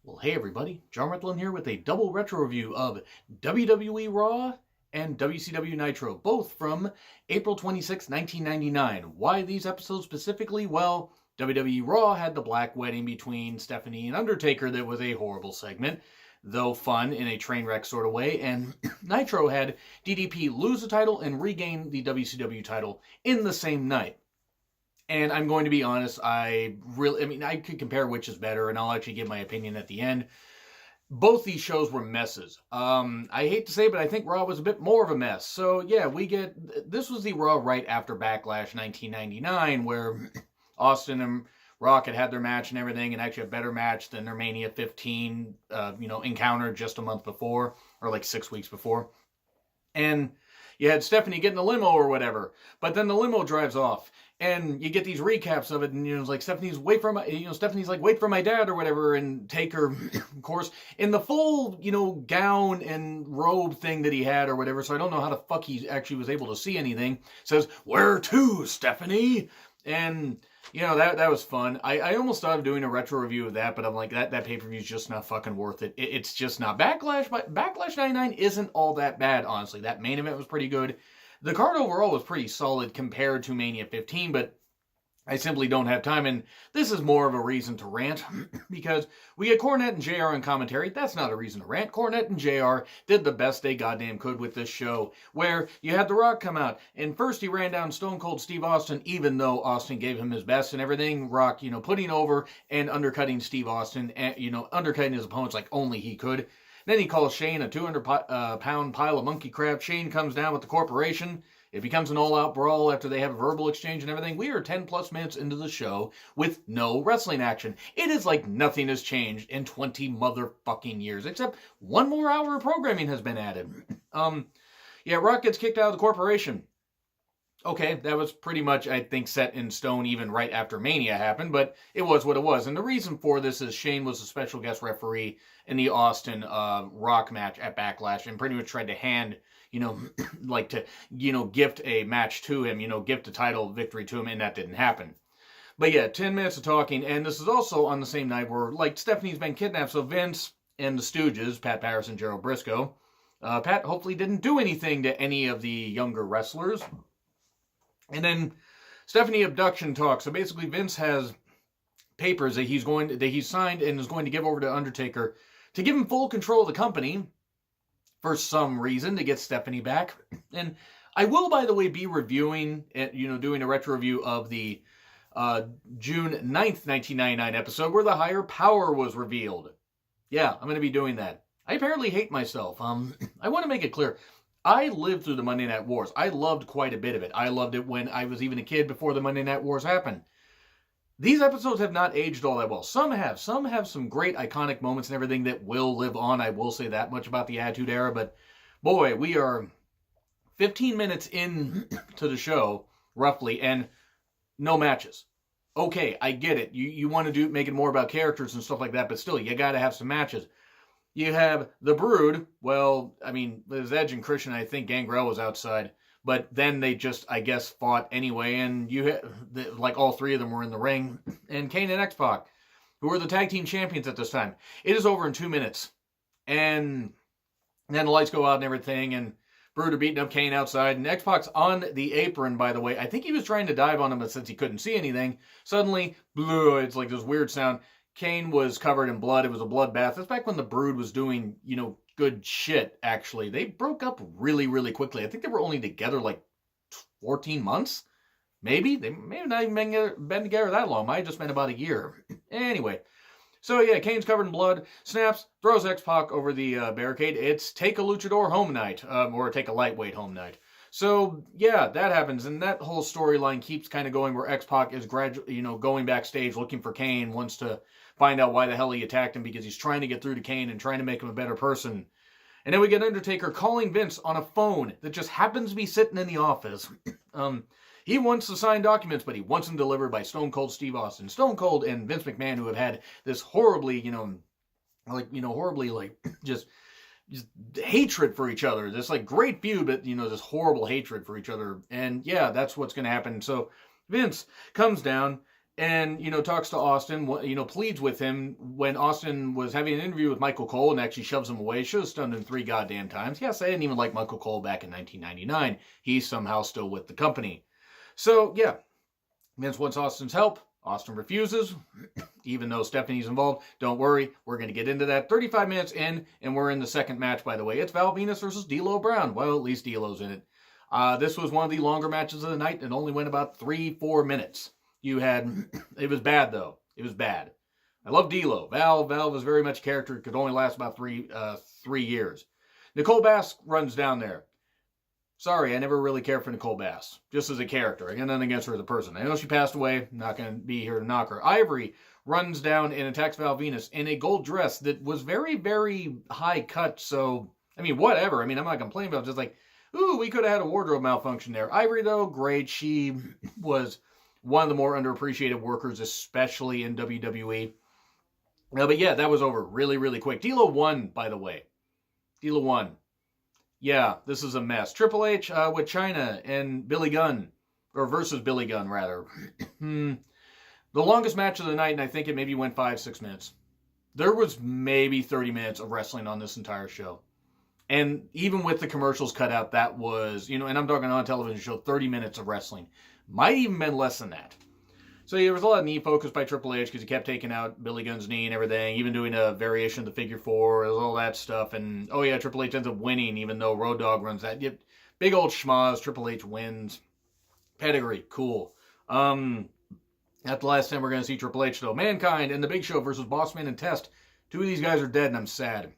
Well, hey everybody, John Rethlin here with a double retro review of WWE Raw and WCW Nitro, both from April 26, 1999. Why these episodes specifically? Well, WWE Raw had the Black Wedding between Stephanie and Undertaker that was a horrible segment, though fun in a train wreck sort of way, and Nitro had DDP lose the title and regain the WCW title in the same night. And I'm going to be honest, I could compare which is better, and I'll actually give my opinion at the end. Both these shows were messes. I hate to say, but I think Raw was a bit more of a mess. So yeah, this was the Raw right after Backlash 1999, where Austin and Rock had their match and everything, and actually a better match than their Mania 15, encounter just a month before, or like 6 weeks before. And you had Stephanie getting the limo or whatever, but then the limo drives off. And you get these recaps of it, and it's like Stephanie's wait for my dad or whatever, and Taker, of course, in the full gown and robe thing that he had or whatever. So I don't know how the fuck he actually was able to see anything. Says, "Where to, Stephanie?" And that was fun. I almost thought of doing a retro review of that, but I'm like that pay per view is just not fucking worth it. It's just not. Backlash 99 isn't all that bad, honestly. That main event was pretty good. The card overall was pretty solid compared to Mania 15, but I simply don't have time, and this is more of a reason to rant, because we get Cornette and JR on commentary. That's not a reason to rant. Cornette and JR did the best they goddamn could with this show, where you had The Rock come out, and first he ran down Stone Cold Steve Austin, even though Austin gave him his best and everything. Rock, putting over and undercutting Steve Austin, and, undercutting his opponents like only he could. Then he calls Shane a 200-pound pile of monkey crap. Shane comes down with the corporation. It becomes an all-out brawl after they have a verbal exchange and everything. We are 10-plus minutes into the show with no wrestling action. It is like nothing has changed in 20 motherfucking years, except one more hour of programming has been added. Rock gets kicked out of the corporation. Okay, that was pretty much, I think, set in stone even right after Mania happened, but it was what it was. And the reason for this is Shane was a special guest referee in the Austin Rock match at Backlash, and pretty much tried to hand, gift a match to him, gift a title victory to him, and that didn't happen. But yeah, 10 minutes of talking, and this is also on the same night where, Stephanie's been kidnapped, so Vince and the Stooges, Pat Patterson, Gerald Briscoe, Pat hopefully didn't do anything to any of the younger wrestlers. And then Stephanie abduction talk. So basically Vince has papers that he's signed and is going to give over to Undertaker to give him full control of the company for some reason to get Stephanie back. And I will, by the way, be reviewing, doing a retro review of the June 9th, 1999 episode where the higher power was revealed. Yeah, I'm going to be doing that. I apparently hate myself. I want to make it clear. I lived through the Monday Night Wars. I loved quite a bit of it. I loved it when I was even a kid before the Monday Night Wars happened. These episodes have not aged all that well. Some have. Some have some great iconic moments and everything that will live on. I will say that much about the Attitude Era. But boy, we are 15 minutes into the show, roughly, and no matches. Okay, I get it. You want to make it more about characters and stuff like that, but still, you got to have some matches. You have the Brood. Well, there's Edge and Christian. I think Gangrel was outside. But then they just, I guess, fought anyway. And you had, all three of them were in the ring. And Kane and X-Pac, who were the tag team champions at this time. It is over in 2 minutes. And then the lights go out and everything. And Brood are beating up Kane outside. And X-Pac's on the apron, by the way. I think he was trying to dive on him, but since he couldn't see anything, suddenly, it's like this weird sound. Kane was covered in blood. It was a bloodbath. That's back when the Brood was doing, good shit, actually. They broke up really, really quickly. I think they were only together 14 months. Maybe. They may have not even been together that long. Might have just been about a year. Anyway. So yeah, Kane's covered in blood. Snaps, throws X-Pac over the barricade. It's take a luchador home night. Or take a lightweight home night. So, yeah, that happens, and that whole storyline keeps kind of going where X-Pac is gradually, going backstage looking for Kane, wants to find out why the hell he attacked him because he's trying to get through to Kane and trying to make him a better person. And then we get Undertaker calling Vince on a phone that just happens to be sitting in the office. He wants to sign documents, but he wants them delivered by Stone Cold Steve Austin. Stone Cold and Vince McMahon, who have had this horribly, just hatred for each other. This great feud, but this horrible hatred for each other. And yeah, that's what's going to happen. So Vince comes down and, talks to Austin, pleads with him when Austin was having an interview with Michael Cole and actually shoves him away. Should have stunned him 3 goddamn times. Yes, I didn't even like Michael Cole back in 1999. He's somehow still with the company. So, yeah, Vince wants Austin's help. Austin refuses, even though Stephanie's involved. Don't worry, we're going to get into that. 35 minutes in, and we're in the second match, by the way. It's Val Venus versus D'Lo Brown. Well, at least D'Lo's in it. This was one of the longer matches of the night. It only went about 3-4 minutes. It was bad, though. It was bad. I love D'Lo. Val was very much a character. It could only last about 3 years. Nicole Bass runs down there. Sorry, I never really cared for Nicole Bass, just as a character. I got nothing against her as a person. I know she passed away. I'm not going to be here to knock her. Ivory runs down and attacks Val Venus in a gold dress that was very, very high cut. So, whatever. I'm not complaining about it. Just like, ooh, we could have had a wardrobe malfunction there. Ivory, though, great. She was one of the more underappreciated workers, especially in WWE. But yeah, that was over really, really quick. D'Lo won, by the way. D'Lo won. Yeah, this is a mess. Triple H with Chyna and Billy Gunn, or versus Billy Gunn, rather. The longest match of the night, and I think it maybe went 5-6 minutes. There was maybe 30 minutes of wrestling on this entire show. And even with the commercials cut out, that was, and I'm talking on a television show, 30 minutes of wrestling. Might even been less than that. So there was a lot of knee focus by Triple H because he kept taking out Billy Gunn's knee and everything, even doing a variation of the figure 4, all that stuff. And, oh yeah, Triple H ends up winning even though Road Dogg runs that. Yep, big old schmaz, Triple H wins. Pedigree, cool. At the last time we're going to see Triple H, though. Mankind and The Big Show versus Bossman and Test. 2 of these guys are dead and I'm sad.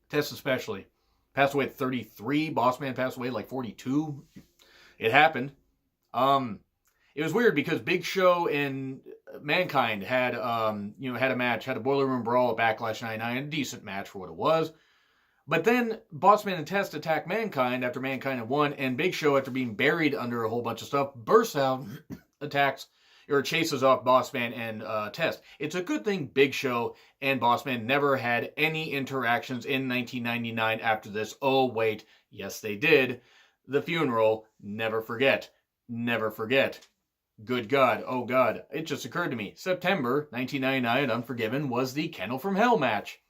Test especially. Passed away at 33. Bossman passed away at like 42. It happened. It was weird because Big Show and Mankind had a match, had a Boiler Room Brawl at Backlash 99, a decent match for what it was. But then Bossman and Test attack Mankind after Mankind had won, and Big Show, after being buried under a whole bunch of stuff, bursts out, attacks, or chases off Bossman and Test. It's a good thing Big Show and Bossman never had any interactions in 1999 after this. Oh, wait, yes they did. The funeral, never forget. Never forget. Good God, oh God, it just occurred to me. September 1999 at Unforgiven was the Kennel from Hell match.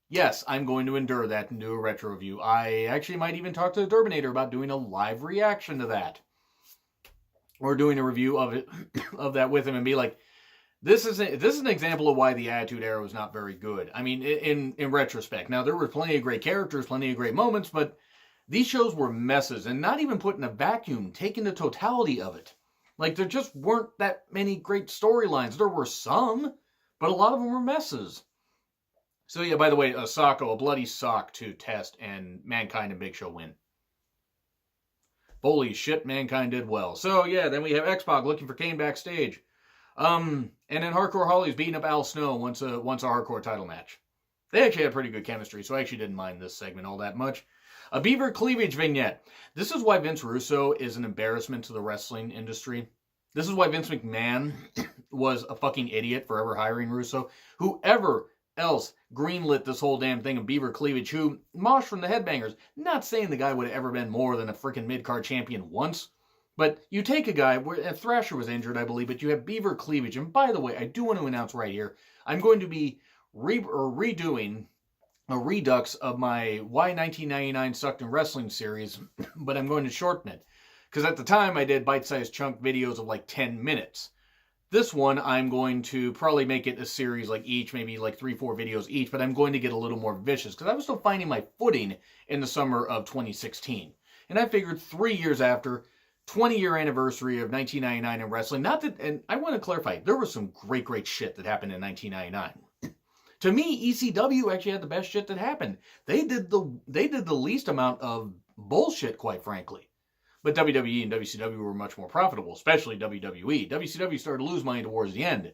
Yes, I'm going to endure that and do a retro review. I actually might even talk to the Durbinator about doing a live reaction to that. Or doing a review of it, of that with him and be like, this is an example of why the Attitude Era was not very good. In retrospect. Now, there were plenty of great characters, plenty of great moments, but these shows were messes, and not even put in a vacuum, taking the totality of it. Like, there just weren't that many great storylines. There were some, but a lot of them were messes. So, yeah, by the way, a bloody sock to Test, and Mankind and Big Show win. Holy shit, Mankind did well. So, yeah, then we have X-Pac looking for Kane backstage. And then Hardcore Holly's beating up Al Snow once a hardcore title match. They actually had pretty good chemistry, so I actually didn't mind this segment all that much. A Beaver cleavage vignette. This is why Vince Russo is an embarrassment to the wrestling industry. This is why Vince McMahon was a fucking idiot for ever hiring Russo. Whoever else greenlit this whole damn thing of Beaver cleavage, who Mosh from the Headbangers, not saying the guy would have ever been more than a freaking mid-card champion once, but you take a guy, where Thrasher was injured, I believe, but you have Beaver cleavage. And by the way, I do want to announce right here, I'm going to be redoing a redux of my Why 1999 Sucked in Wrestling series, but I'm going to shorten it. Because at the time, I did bite-sized chunk videos of like 10 minutes. This one, I'm going to probably make it a series like each, maybe like 3-4 videos each, but I'm going to get a little more vicious, because I was still finding my footing in the summer of 2016. And I figured 3 years after, 20-year anniversary of 1999 in wrestling, and I want to clarify, there was some great, great shit that happened in 1999. To me, ECW actually had the best shit that happened. They did the least amount of bullshit, quite frankly. But WWE and WCW were much more profitable, especially WWE. WCW started to lose money towards the end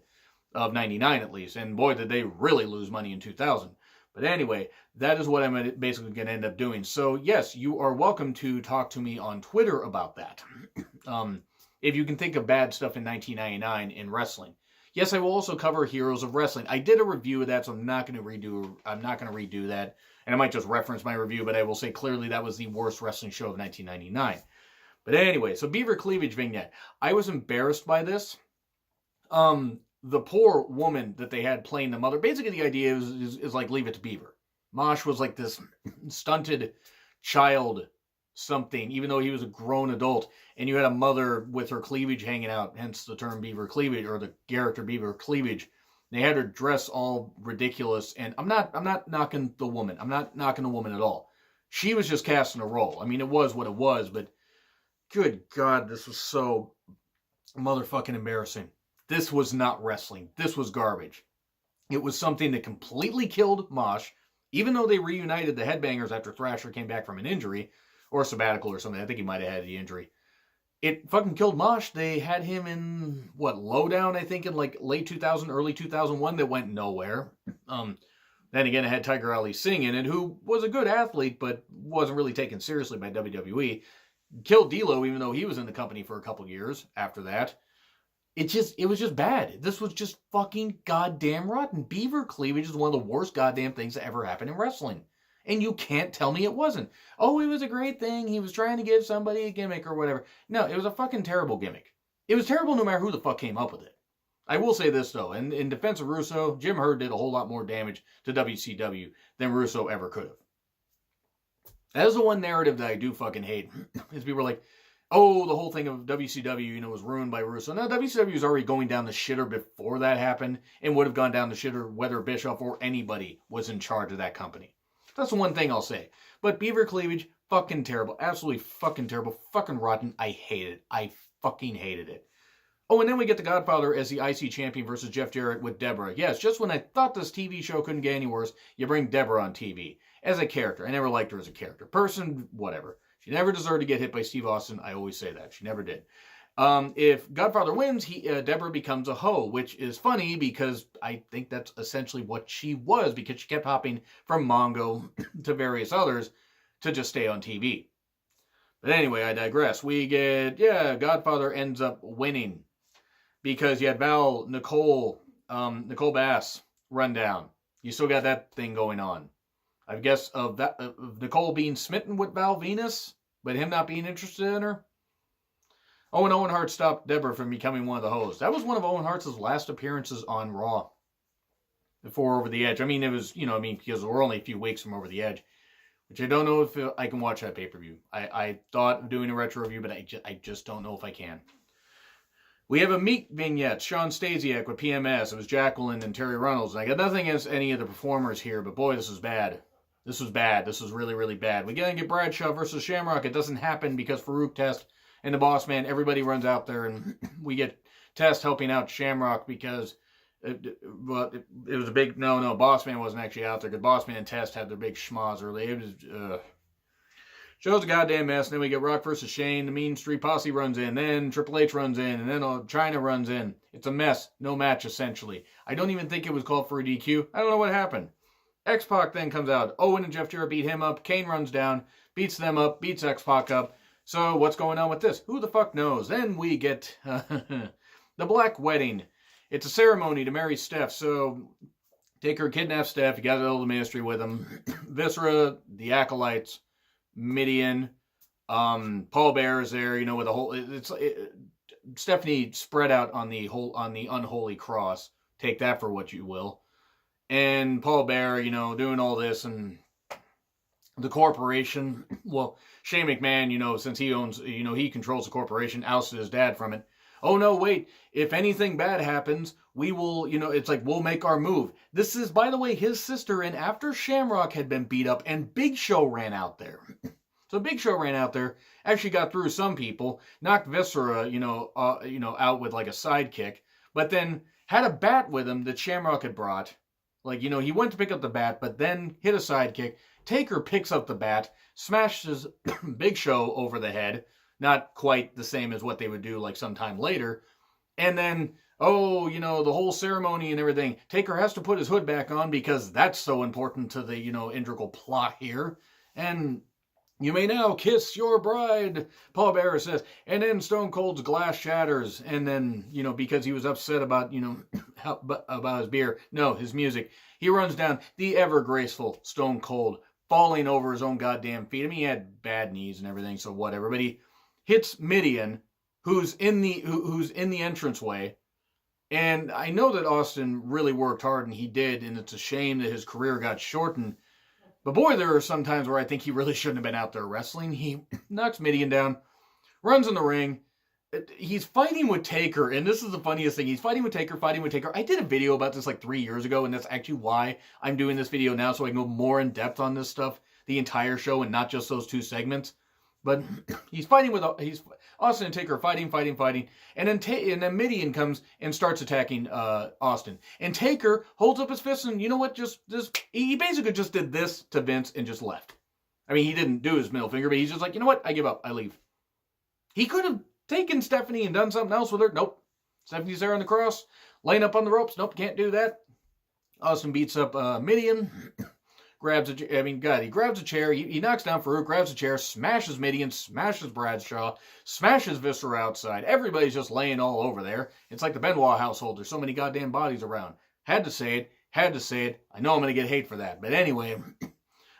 of 99 at least, and boy, did they really lose money in 2000. But anyway, that is what I'm basically going to end up doing. So yes, you are welcome to talk to me on Twitter about that. If you can think of bad stuff in 1999 in wrestling. Yes, I will also cover Heroes of Wrestling. I did a review of that, so I'm not going to redo that. And I might just reference my review, but I will say clearly that was the worst wrestling show of 1999. But anyway, so Beaver Cleavage vignette. I was embarrassed by this. The poor woman that they had playing the mother, basically the idea is like Leave It to Beaver. Mosh was like this stunted child something, even though he was a grown adult, and you had a mother with her cleavage hanging out, hence the term Beaver cleavage, or the character Beaver cleavage. They had her dress all ridiculous, and I'm not knocking the woman. I'm not knocking the woman at all. She was just casting a role. I mean, it was what it was, but good God, this was so motherfucking embarrassing. This was not wrestling. This was garbage. It was something that completely killed Mosh, even though they reunited the Headbangers after Thrasher came back from an injury, or a sabbatical or something. I think he might have had the injury. It fucking killed Mosh. They had him in, Lowdown, I think, in like late 2000, early 2001, that went nowhere. Then again, it had Tiger Ali Singh in it, who was a good athlete, but wasn't really taken seriously by WWE. Killed D'Lo, even though he was in the company for a couple years after that. It was just bad. This was just fucking goddamn rotten. Beaver cleavage is one of the worst goddamn things that ever happened in wrestling. And you can't tell me it wasn't. Oh, it was a great thing. He was trying to give somebody a gimmick or whatever. No, it was a fucking terrible gimmick. It was terrible no matter who the fuck came up with it. I will say this, though. In defense of Russo, Jim Herd did a whole lot more damage to WCW than Russo ever could have. That is the one narrative that I do fucking hate. Is people are like, oh, the whole thing of WCW, was ruined by Russo. Now, WCW was already going down the shitter before that happened, and would have gone down the shitter whether Bischoff or anybody was in charge of that company. That's the one thing I'll say. But Beaver cleavage, fucking terrible. Absolutely fucking terrible. Fucking rotten. I hate it. I fucking hated it. Oh, and then we get the Godfather as the IC champion versus Jeff Jarrett with Deborah. Yes, just when I thought this TV show couldn't get any worse, you bring Deborah on TV as a character. I never liked her as a character. Person, whatever. She never deserved to get hit by Steve Austin. I always say that. She never did. If Godfather wins, Deborah becomes a hoe, which is funny because I think that's essentially what she was, because she kept hopping from Mongo to various others to just stay on TV. But anyway, I digress. We get, Godfather ends up winning because you had Nicole Bass run down. You still got that thing going on. I guess of Nicole being smitten with Val Venus, but him not being interested in her. Oh, and Owen Hart stopped Deborah from becoming one of the hosts. That was one of Owen Hart's last appearances on Raw before Over the Edge. I mean, it was, because we're only a few weeks from Over the Edge, which I don't know if I can watch that pay-per-view. I thought of doing a retro review, but I just don't know if I can. We have a Meek vignette, Sean Stasiak with PMS. It was Jacqueline and Terry Runnels. And I got nothing against any of the performers here, but boy, this is bad. This was bad. This was really, really bad. We gotta get Bradshaw versus Shamrock. It doesn't happen because Farouk Test and the Boss Man, everybody runs out there, and we get Test helping out Shamrock because it was a big... No, Boss Man wasn't actually out there because Boss Man and Test had their big schmoz early. It was... Show's a goddamn mess. And then we get Rock versus Shane. The Mean Street Posse runs in. Then Triple H runs in. And then China runs in. It's a mess. No match, essentially. I don't even think it was called for a DQ. I don't know what happened. X-Pac then comes out. Owen and Jeff Jarrett beat him up. Kane runs down. Beats them up. Beats X-Pac up. So what's going on with this? Who the fuck knows? Then we get the Black Wedding. It's a ceremony to marry Steph. So Taker kidnaps Steph. You got to know the ministry with him. Viscera, the Acolytes, Midian, Paul Bear is there. With the whole. Stephanie spread out on the unholy cross. Take that for what you will. And Paul Bear, doing all this, and the corporation, well, Shane McMahon, since he owns, he controls the corporation, ousted his dad from it. Oh, no, wait, if anything bad happens, we will, it's like, we'll make our move. This is, by the way, his sister, and after Shamrock had been beat up, and Big Show ran out there. So Big Show ran out there, actually got through some people, knocked Viscera, out with like a sidekick, but then had a bat with him that Shamrock had brought. Like, he went to pick up the bat, but then hit a sidekick. Taker picks up the bat, smashes Big Show over the head. Not quite the same as what they would do like sometime later. And then, the whole ceremony and everything. Taker has to put his hood back on because that's so important to the, integral plot here. And you may now kiss your bride, Paul Bearer says. And then Stone Cold's glass shatters. And then, because he was upset about, about his beer. No, his music. He runs down the ever graceful Stone Cold, falling over his own goddamn feet. I mean, he had bad knees and everything, so whatever. But he hits Midian, who's in the entranceway, And I know that Austin really worked hard, and he did, and it's a shame that his career got shortened. But boy, there are some times where I think he really shouldn't have been out there wrestling. He knocks Midian down, runs in the ring. He's fighting with Taker, and this is the funniest thing. He's fighting with Taker. I did a video about this like 3 years ago, and that's actually why I'm doing this video now, so I can go more in depth on this stuff, the entire show, and not just those 2 segments. But he's fighting with Austin and Taker fighting, and then Midian comes and starts attacking Austin, and Taker holds up his fist, and you know what? He basically just did this to Vince and just left. I mean, he didn't do his middle finger, but he's just like, you know what? I give up. I leave. He could have taken Stephanie and done something else with her. Nope. Stephanie's there on the cross, laying up on the ropes. Nope, can't do that. Austin beats up Midian. He grabs a chair. He knocks down Farouk, grabs a chair, smashes Midian, smashes Bradshaw, smashes Viscera outside. Everybody's just laying all over there. It's like the Benoit household. There's so many goddamn bodies around. Had to say it. I know I'm going to get hate for that. But anyway,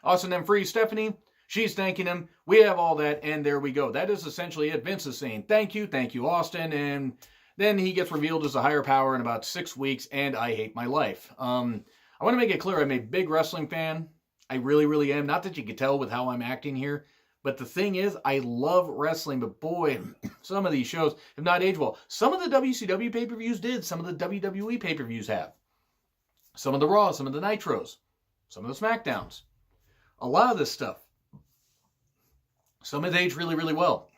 Austin then frees Stephanie. She's thanking him. We have all that, and there we go. That is essentially it. Vince is saying, thank you, Austin. And then he gets revealed as a higher power in about 6 weeks, and I hate my life. I want to make it clear I'm a big wrestling fan. I really, really am. Not that you can tell with how I'm acting here. But the thing is, I love wrestling. But boy, some of these shows have not aged well. Some of the WCW pay-per-views did. Some of the WWE pay-per-views have. Some of the Raws, some of the Nitros, some of the SmackDowns. A lot of this stuff. Some has aged really, really well.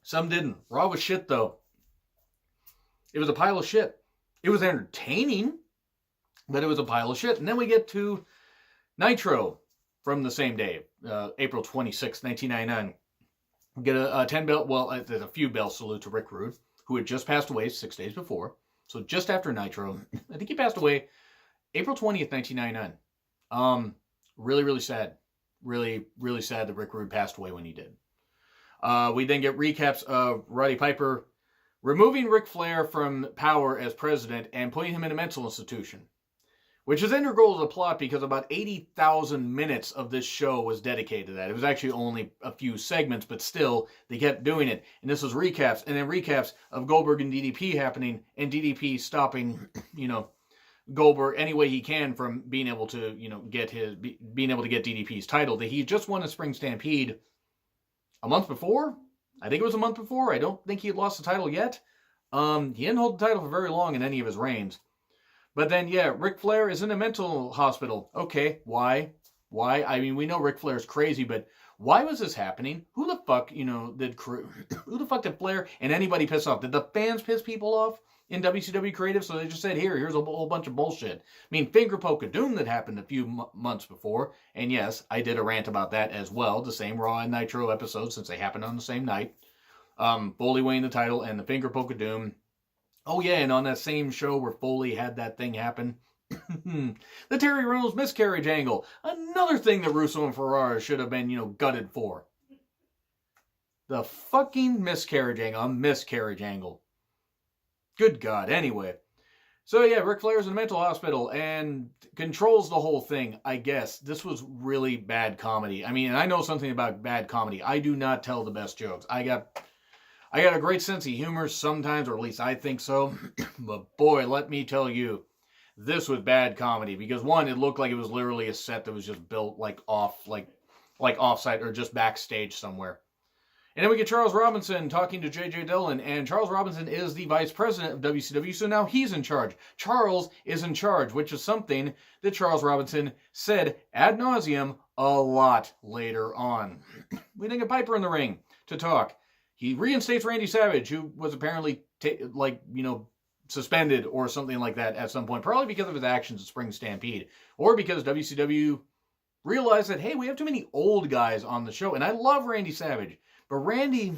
Some didn't. Raw was shit, though. It was a pile of shit. It was entertaining, but it was a pile of shit. And then we get to Nitro from the same day, April 26, 1999. We get a 10-belt, well, a few bell salute to Rick Rude, who had just passed away 6 days before. So just after Nitro. I think he passed away April 20th, 1999. Really, really sad. Really, really sad that Rick Rude passed away when he did. We then get recaps of Roddy Piper removing Ric Flair from power as president and putting him in a mental institution, which is integral to the plot because about 80,000 minutes of this show was dedicated to that. It was actually only a few segments, but still, they kept doing it. And this was recaps, and then recaps of Goldberg and DDP happening, and DDP stopping, Goldberg any way he can from being able to, get DDP's title that he just won a Spring Stampede a month before. I think it was a month before. I don't think he had lost the title yet. He didn't hold the title for very long in any of his reigns. But then, Ric Flair is in a mental hospital. Okay, why? Why? I mean, we know Ric Flair's crazy, but why was this happening? Who the fuck, who the fuck did Flair and anybody piss off? Did the fans piss people off in WCW Creative? So they just said, here's a whole bunch of bullshit. I mean, Finger Poke of Doom that happened a few months before. And yes, I did a rant about that as well. The same Raw and Nitro episodes since they happened on the same night. Foley winning the title and the Finger Poke of Doom. Oh yeah, and on that same show where Foley had that thing happen. The Terry Reynolds miscarriage angle. Another thing that Russo and Ferrara should have been, gutted for. The fucking miscarriage angle. Good God. Anyway. So Ric Flair's in a mental hospital and controls the whole thing, I guess. This was really bad comedy. I mean, and I know something about bad comedy. I do not tell the best jokes. I got a great sense of humor sometimes, or at least I think so. But boy, let me tell you, this was bad comedy. Because one, it looked like it was literally a set that was just built like offsite or just backstage somewhere. And then we get Charles Robinson talking to J.J. Dillon. And Charles Robinson is the vice president of WCW, so now he's in charge. Charles is in charge, which is something that Charles Robinson said ad nauseum a lot later on. We then get Piper in the ring to talk. He reinstates Randy Savage, who was apparently, suspended or something like that at some point, probably because of his actions at Spring Stampede, or because WCW realized that, hey, we have too many old guys on the show, and I love Randy Savage, but Randy,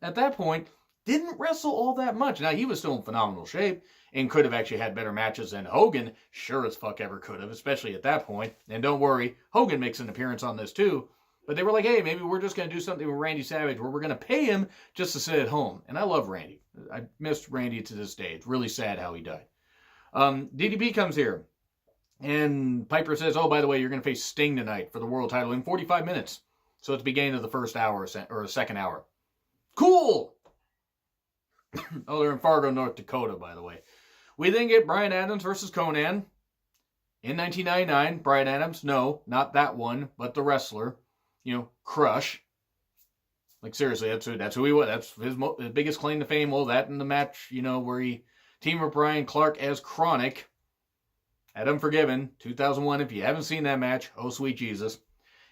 at that point, didn't wrestle all that much. Now, he was still in phenomenal shape, and could have actually had better matches than Hogan, sure as fuck ever could have, especially at that point, and don't worry, Hogan makes an appearance on this too. But they were like, hey, maybe we're just going to do something with Randy Savage where we're going to pay him just to sit at home. And I love Randy. I missed Randy to this day. It's really sad how he died. DDP comes here. And Piper says, oh, by the way, you're going to face Sting tonight for the world title in 45 minutes. So it's the beginning of the first hour or the second hour. Cool! Oh, they're in Fargo, North Dakota, by the way. We then get Bryan Adams versus Conan. In 1999, Bryan Adams, no, not that one, but the wrestler, Crush. Like, seriously, that's who he was. That's his biggest claim to fame. Well, that in the match, where he teamed with Brian Clark as Chronic. At Unforgiven, 2001. If you haven't seen that match, oh, sweet Jesus.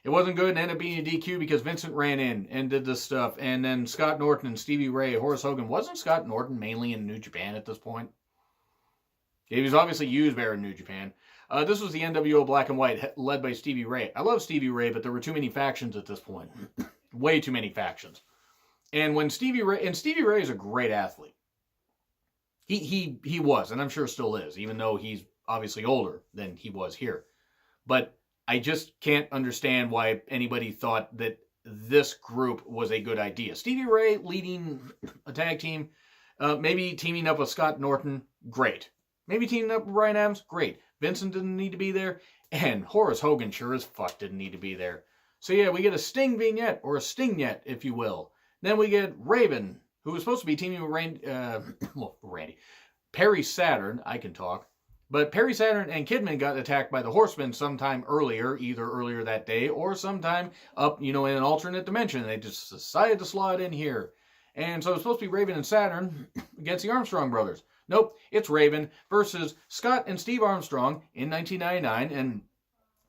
It wasn't good and ended up being a DQ because Vincent ran in and did this stuff. And then Scott Norton and Stevie Ray, Horace Hogan. Wasn't Scott Norton mainly in New Japan at this point? He was obviously used better in New Japan. This was the NWO Black and White, led by Stevie Ray. I love Stevie Ray, but there were too many factions at this point. Way too many factions. And when Stevie Ray is a great athlete. He was, and I'm sure still is, even though he's obviously older than he was here. But I just can't understand why anybody thought that this group was a good idea. Stevie Ray leading a tag team, maybe teaming up with Scott Norton, great. Maybe teaming up with Bryan Adams, great. Vincent didn't need to be there, and Horace Hogan sure as fuck didn't need to be there. So yeah, we get a Sting vignette, or a Stingette, if you will. Then we get Raven, who was supposed to be teaming with Randy. Perry Saturn, I can talk. But Perry Saturn and Kidman got attacked by the Horsemen sometime earlier, either earlier that day or sometime up, in an alternate dimension. They just decided to slot in here. And so it was supposed to be Raven and Saturn against the Armstrong brothers. Nope, it's Raven versus Scott and Steve Armstrong in 1999. And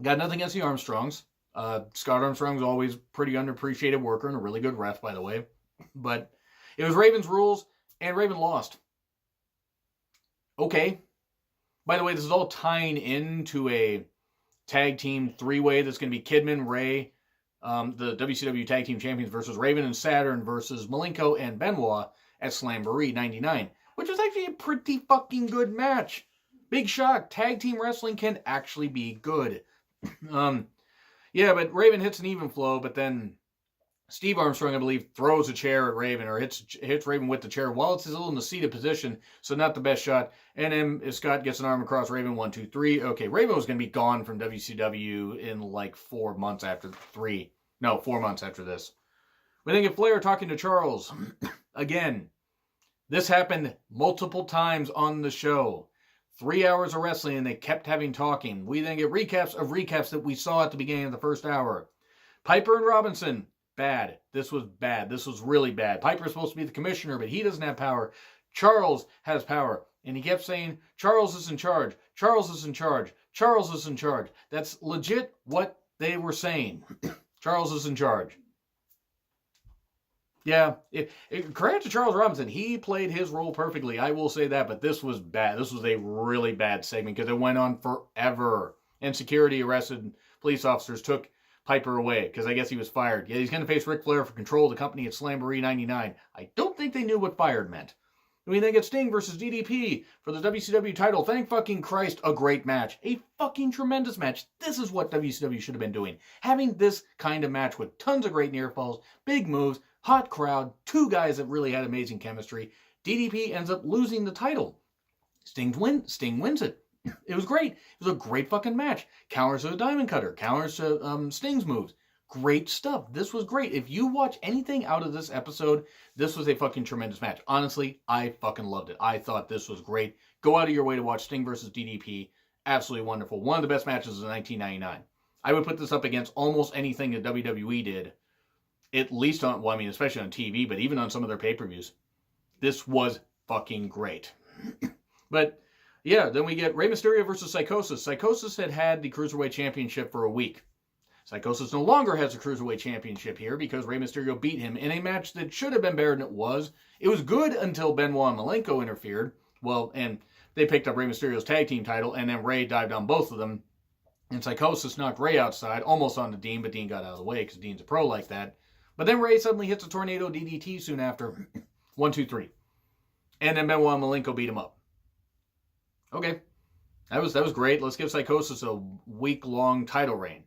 got nothing against the Armstrongs. Scott Armstrong's always pretty underappreciated worker and a really good ref, by the way. But it was Raven's rules, and Raven lost. Okay. By the way, this is all tying into a tag team three-way that's going to be Kidman, Ray, the WCW Tag Team Champions versus Raven and Saturn versus Malenko and Benoit at Slamboree 99, which was actually a pretty fucking good match. Big shock. Tag team wrestling can actually be good. Yeah, but Raven hits an even flow, but then Steve Armstrong, I believe, throws a chair at Raven, or hits Raven with the chair while it's still in the seated position, so not the best shot. And then Scott gets an arm across Raven, 1, 2, 3. Okay, Raven was going to be gone from WCW in like 4 months after this. We then get Flair talking to Charles. Again, this happened multiple times on the show. 3 hours of wrestling, and they kept having talking. We then get recaps of recaps that we saw at the beginning of the first hour. Piper and Robinson. Bad. This was bad. This was really bad. Piper's supposed to be the commissioner, but he doesn't have power. Charles has power. And he kept saying, Charles is in charge. Charles is in charge. Charles is in charge. That's legit what they were saying. Charles is in charge. Yeah. Credit to Charles Robinson. He played his role perfectly. I will say that, but this was bad. This was a really bad segment because it went on forever. And security arrested police officers took Piper away, because I guess he was fired. Yeah, he's going to face Ric Flair for control of the company at Slamboree 99. I don't think they knew what fired meant. We then get Sting versus DDP for the WCW title. Thank fucking Christ, a great match. A fucking tremendous match. This is what WCW should have been doing. Having this kind of match with tons of great near falls, big moves, hot crowd, two guys that really had amazing chemistry. DDP ends up losing the title. Sting wins it. It was great. It was a great fucking match. Counters to a diamond cutter. Counters to Sting's moves. Great stuff. This was great. If you watch anything out of this episode, this was a fucking tremendous match. Honestly, I fucking loved it. I thought this was great. Go out of your way to watch Sting versus DDP. Absolutely wonderful. One of the best matches of 1999. I would put this up against almost anything that WWE did. At least on, well, I mean, especially on TV, but even on some of their pay-per-views. This was fucking great. But yeah, then we get Rey Mysterio versus Psychosis. Psychosis had the Cruiserweight Championship for a week. Psychosis no longer has a Cruiserweight Championship here because Rey Mysterio beat him in a match that should have been better than it was. It was good until Benoit and Malenko interfered. Well, and they picked up Rey Mysterio's tag team title, and then Rey dived on both of them. And Psychosis knocked Rey outside, almost onto Dean, but Dean got out of the way because Dean's a pro like that. But then Rey suddenly hits a tornado DDT soon after. 1, 2, 3. And then Benoit and Malenko beat him up. Okay, that was great. Let's give Psychosis a week-long title reign.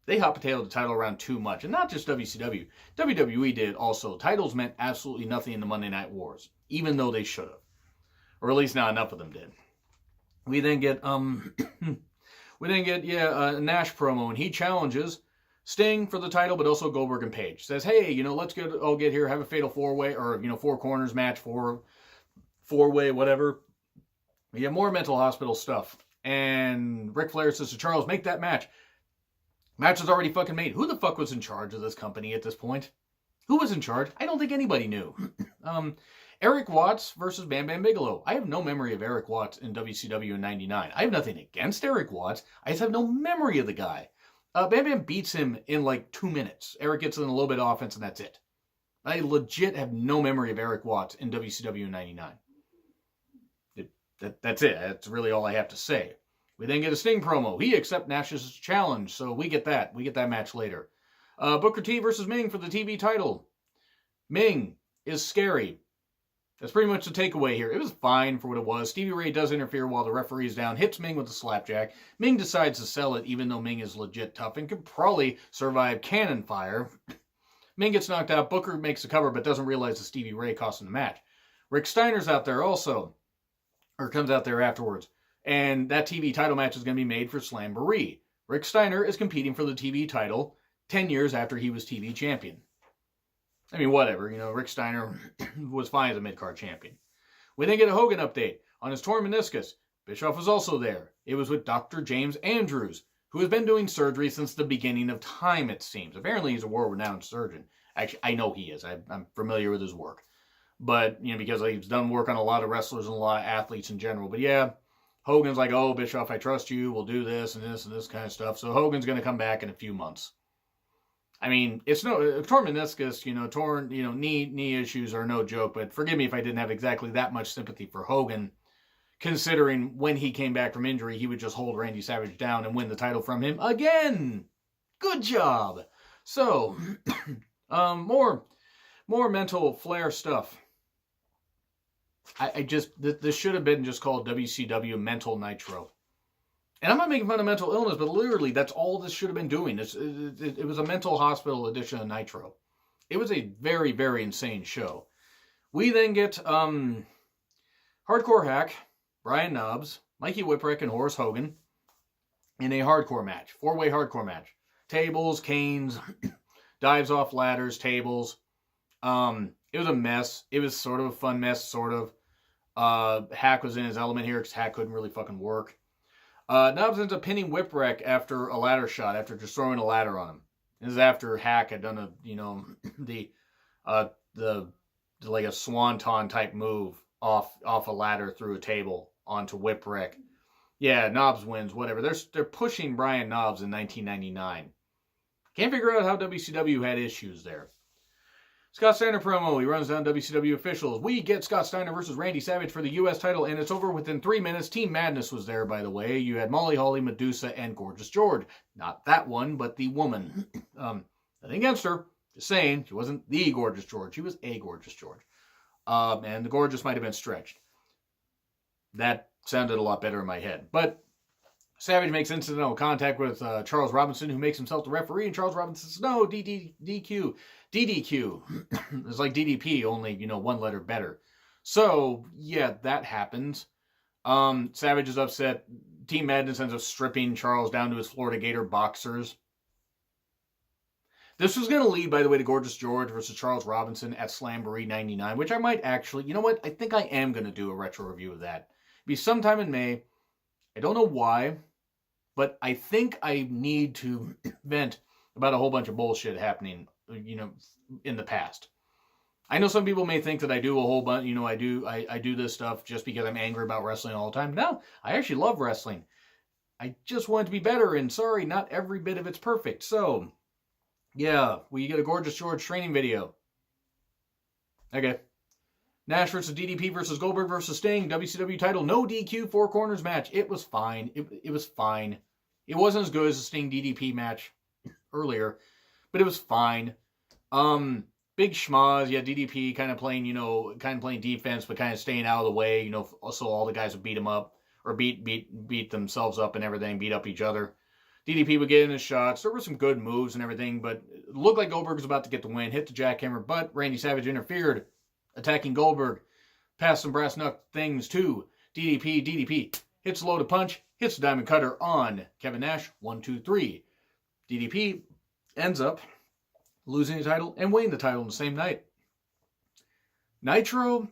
They hot-potatoed the title around too much, and not just WCW. WWE did also. Titles meant absolutely nothing in the Monday Night Wars, even though they should have, or at least not enough of them did. We then get a Nash promo, and he challenges Sting for the title, but also Goldberg and Page. Says, hey, let's all get here, have a fatal four-way, or four corners match, four-way, whatever. We have more mental hospital stuff. And Ric Flair says to Charles, make that match. Match was already fucking made. Who the fuck was in charge of this company at this point? Who was in charge? I don't think anybody knew. Eric Watts versus Bam Bam Bigelow. I have no memory of Eric Watts in WCW in 99. I have nothing against Eric Watts. I just have no memory of the guy. Bam Bam beats him in like 2 minutes. Eric gets in a little bit of offense and that's it. I legit have no memory of Eric Watts in WCW in 99. That's it. That's really all I have to say. We then get a Sting promo. He accepts Nash's challenge, so we get that. We get that match later. Booker T versus Ming for the TV title. Ming is scary. That's pretty much the takeaway here. It was fine for what it was. Stevie Ray does interfere while the referee's down, hits Ming with a slapjack. Ming decides to sell it, even though Ming is legit tough and could probably survive cannon fire. Ming gets knocked out. Booker makes the cover, but doesn't realize that Stevie Ray cost him the match. Rick Steiner's out there also, or comes out there afterwards. And that TV title match is going to be made for Slamboree. Rick Steiner is competing for the TV title 10 years after he was TV champion. I mean, whatever. Rick Steiner was fine as a mid-card champion. We then get a Hogan update on his torn meniscus. Bischoff was also there. It was with Dr. James Andrews, who has been doing surgery since the beginning of time, it seems. Apparently, he's a world-renowned surgeon. Actually, I know he is. I'm familiar with his work. But, because he's done work on a lot of wrestlers and a lot of athletes in general. But yeah, Hogan's like, oh, Bischoff, I trust you. We'll do this and this and this kind of stuff. So Hogan's going to come back in a few months. I mean, it's no torn meniscus, torn, knee issues are no joke. But forgive me if I didn't have exactly that much sympathy for Hogan, considering when he came back from injury, he would just hold Randy Savage down and win the title from him again. Good job. So, more mental Flair stuff. This should have been just called WCW Mental Nitro. And I'm not making fun of mental illness, but literally that's all this should have been doing. It was a mental hospital edition of Nitro. It was a very, very insane show. We then get Hardcore Hack, Brian Knobbs, Mikey Whipwreck, and Horace Hogan in a hardcore match. 4-way hardcore match. Tables, canes, dives off ladders, tables. It was a mess. It was sort of a fun mess, sort of. Hack was in his element here because Hack couldn't really fucking work. Knobbs ends up pinning Whipwreck after a ladder shot, after just throwing a ladder on him. This is after Hack had done like a swanton type move off a ladder through a table onto Whipwreck. Yeah, Knobbs wins, whatever. They're pushing Brian Knobbs in 1999. Can't figure out how WCW had issues there. Scott Steiner promo. He runs down WCW officials. We get Scott Steiner versus Randy Savage for the U.S. title, and it's over within 3 minutes. Team Madness was there, by the way. You had Molly Holly, Medusa, and Gorgeous George. Not that one, but the woman. Nothing against her. Just saying, she wasn't the Gorgeous George. She was a Gorgeous George. And the Gorgeous might have been stretched. That sounded a lot better in my head. But Savage makes incidental contact with Charles Robinson, who makes himself the referee, and Charles Robinson says, no, DQ. DDQ. It's like DDP, only, one letter better. So, yeah, that happens. Savage is upset. Team Madness ends up stripping Charles down to his Florida Gator boxers. This was going to lead, by the way, to Gorgeous George versus Charles Robinson at Slamboree 99, which I might actually, you know what? I think I am going to do a retro review of that. It'll be sometime in May. I don't know why, but I think I need to vent about a whole bunch of bullshit happening, in the past. I know some people may think that I do a whole bunch, I do this stuff just because I'm angry about wrestling all the time. No, I actually love wrestling. I just want it to be better, and sorry, not every bit of it's perfect. So, yeah, we get a Gorgeous George training video. Okay. Nash versus DDP versus Goldberg versus Sting, WCW title, no DQ, 4 corners match. It was fine. It was fine. It wasn't as good as the Sting DDP match earlier, but it was fine. Big schmaz, yeah, DDP kind of playing defense, but kind of staying out of the way, so all the guys would beat him up, or beat themselves up and everything, beat up each other. DDP would get in his shots. There were some good moves and everything, but it looked like Goldberg was about to get the win, hit the jackhammer, but Randy Savage interfered, attacking Goldberg, passed some brass knuck things too. DDP hits a loaded punch, hits the diamond cutter on Kevin Nash, 1, 2, 3. DDP ends up losing the title and winning the title on the same night. Nitro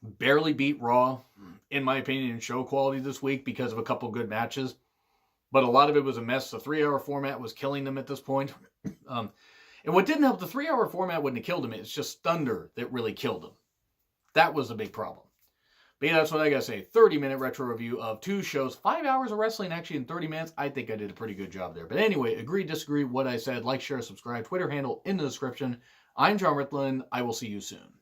barely beat Raw, in my opinion, in show quality this week because of a couple good matches. But a lot of it was a mess. The 3-hour format was killing them at this point. And what didn't help, the 3-hour format wouldn't have killed them. It's just Thunder that really killed them. That was the big problem. But yeah, that's what I gotta say. 30-minute retro review of 2 shows. 5 hours of wrestling actually in 30 minutes. I think I did a pretty good job there. But anyway, agree, disagree, what I said. Like, share, subscribe. Twitter handle in the description. I'm John Ritlin. I will see you soon.